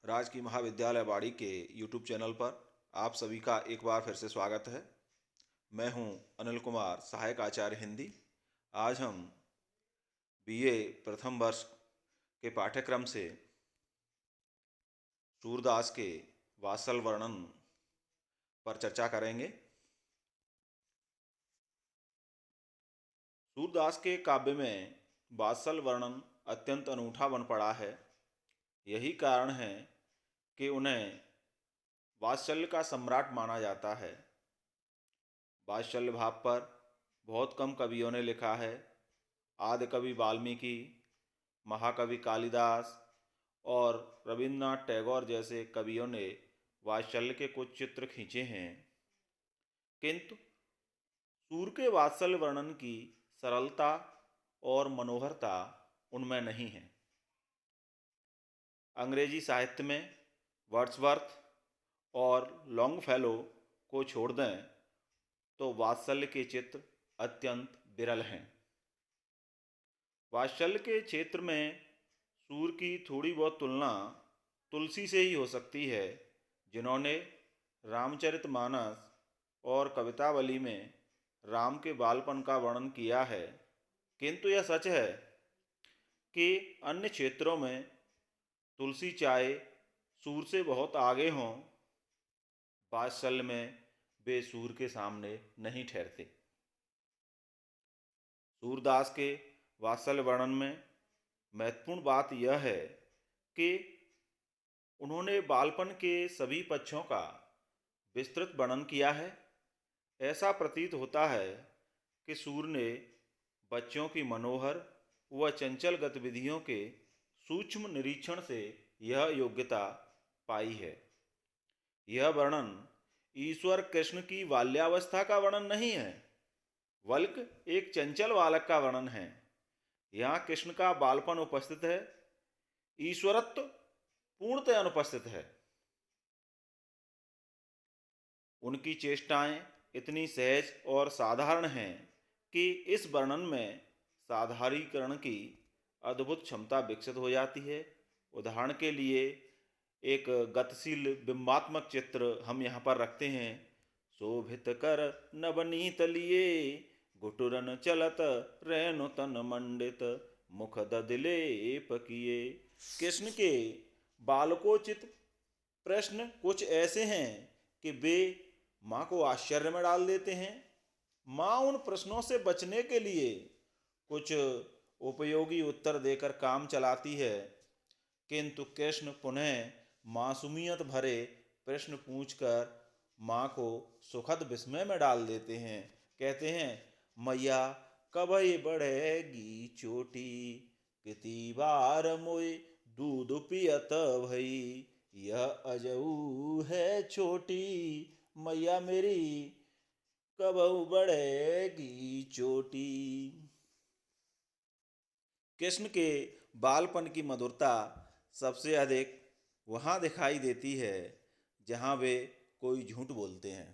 राजकीय महाविद्यालय बाड़ी के यूट्यूब चैनल पर आप सभी का एक बार फिर से स्वागत है। मैं हूं अनिल कुमार, सहायक आचार्य हिंदी। आज हम बीए प्रथम वर्ष के पाठ्यक्रम से सूरदास के वात्सल वर्णन पर चर्चा करेंगे। सूरदास के काव्य में वात्सल वर्णन अत्यंत अनूठा बन पड़ा है। यही कारण है कि उन्हें वात्सल्य का सम्राट माना जाता है। वात्सल्य भाव पर बहुत कम कवियों ने लिखा है। आदि कवि वाल्मीकि, महाकवि कालिदास और रविन्द्रनाथ टैगोर जैसे कवियों ने वात्सल्य के कुछ चित्र खींचे हैं, किंतु सूर के वात्सल्य वर्णन की सरलता और मनोहरता उनमें नहीं है। अंग्रेजी साहित्य में वर्ड्सवर्थ और लॉन्गफेलो को छोड़ दें तो वात्सल्य के चित्र अत्यंत विरल हैं। वात्सल्य के क्षेत्र में सूर की थोड़ी बहुत तुलना तुलसी से ही हो सकती है, जिन्होंने रामचरितमानस और कवितावली में राम के बालपन का वर्णन किया है। किंतु यह सच है कि अन्य क्षेत्रों में तुलसी चाहे सूर से बहुत आगे हों, वात्सल्य में वे सूर के सामने नहीं ठहरते। सूरदास के वात्सल्य वर्णन में महत्वपूर्ण बात यह है कि उन्होंने बालपन के सभी पक्षों का विस्तृत वर्णन किया है। ऐसा प्रतीत होता है कि सूर ने बच्चों की मनोहर व चंचल गतिविधियों के सूक्ष्म निरीक्षण से यह योग्यता पाई है। यह वर्णन ईश्वर कृष्ण की बाल्यावस्था का वर्णन नहीं है, बल्कि एक चंचल बालक का वर्णन है। यहाँ कृष्ण का बालपन उपस्थित है, ईश्वरत्व पूर्णतः अनुपस्थित है। उनकी चेष्टाएं इतनी सहज और साधारण हैं कि इस वर्णन में साधारीकरण की अद्भुत क्षमता विकसित हो जाती है। उदाहरण के लिए एक गतिशील बिंबात्मक चित्र हम यहाँ पर रखते हैं। शोभित कर नवनीत लिए, घुटुरन चलत रेणु तन मंडित, मुख ददिलेप किए। कृष्ण के बालकोचित प्रश्न कुछ ऐसे हैं कि वे माँ को आश्चर्य में डाल देते हैं। माँ उन प्रश्नों से बचने के लिए कुछ उपयोगी उत्तर देकर काम चलाती है, किंतु कृष्ण पुनः मासूमियत भरे प्रश्न पूछकर माँ को सुखद विस्मय में डाल देते हैं। कहते हैं, मैया कभई बढ़ेगी चोटी, कितनी बार मोए दूध पियत भई, यह अजऊ है छोटी, मैया मेरी कबहू बढ़ेगी चोटी। कृष्ण के बालपन की मधुरता सबसे अधिक वहाँ दिखाई देती है जहाँ वे कोई झूठ बोलते हैं।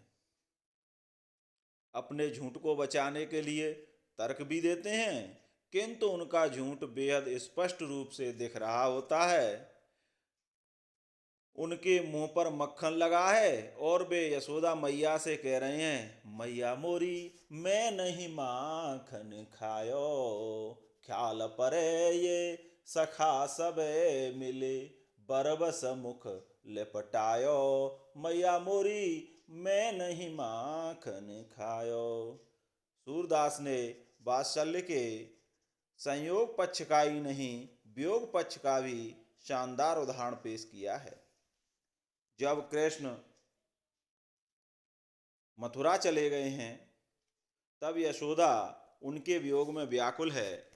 अपने झूठ को बचाने के लिए तर्क भी देते हैं, किंतु उनका झूठ बेहद स्पष्ट रूप से दिख रहा होता है। उनके मुंह पर मक्खन लगा है और वे यशोदा मैया से कह रहे हैं, मैया मोरी मैं नहीं माखन खायो, ख्याल परे ये सखा सबे मिले, बरबस मुख लेपटायो, मैया मोरी मैं नहीं माखन खायो। सूरदास ने वात्सल्य के संयोग पक्ष का ही नहीं, वियोग पक्ष का भी शानदार उदाहरण पेश किया है। जब कृष्ण मथुरा चले गए हैं, तब यशोदा उनके वियोग में व्याकुल है।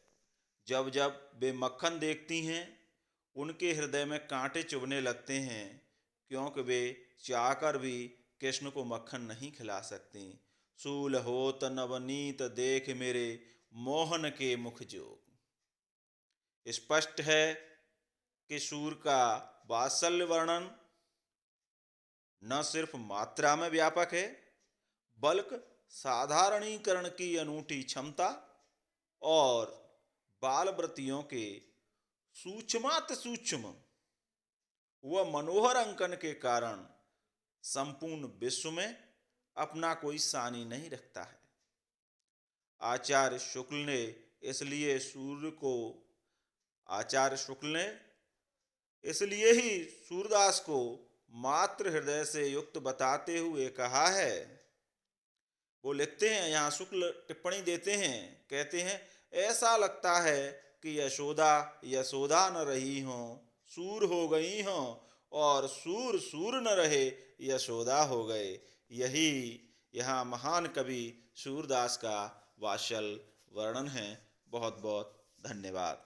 जब जब वे मक्खन देखती हैं, उनके हृदय में कांटे चुभने लगते हैं, क्योंकि वे चाहकर भी कृष्ण को मक्खन नहीं खिला सकती। सूल होत नवनीत देख मेरे, मोहन के मुख जोग। स्पष्ट है कि सूर का वात्सल्य वर्णन न सिर्फ मात्रा में व्यापक है, बल्कि साधारणीकरण की अनूठी क्षमता और बाल वृत्तियों के सूक्ष्माति सूक्ष्म वह मनोहर अंकन के कारण संपूर्ण विश्व में अपना कोई सानी नहीं रखता है। आचार्य शुक्ल ने इसलिए सूर्य को आचार्य शुक्ल ने इसलिए ही सूरदास को मात्र हृदय से युक्त बताते हुए कहा है। वो लिखते हैं, यहाँ शुक्ल टिप्पणी देते हैं, कहते हैं, ऐसा लगता है कि यशोदा यशोदा न रही हो, सूर हो गई हो, और सूर सूर न रहे, यशोदा हो गए। यही यहाँ महान कवि सूरदास का वात्सल वर्णन है। बहुत बहुत धन्यवाद।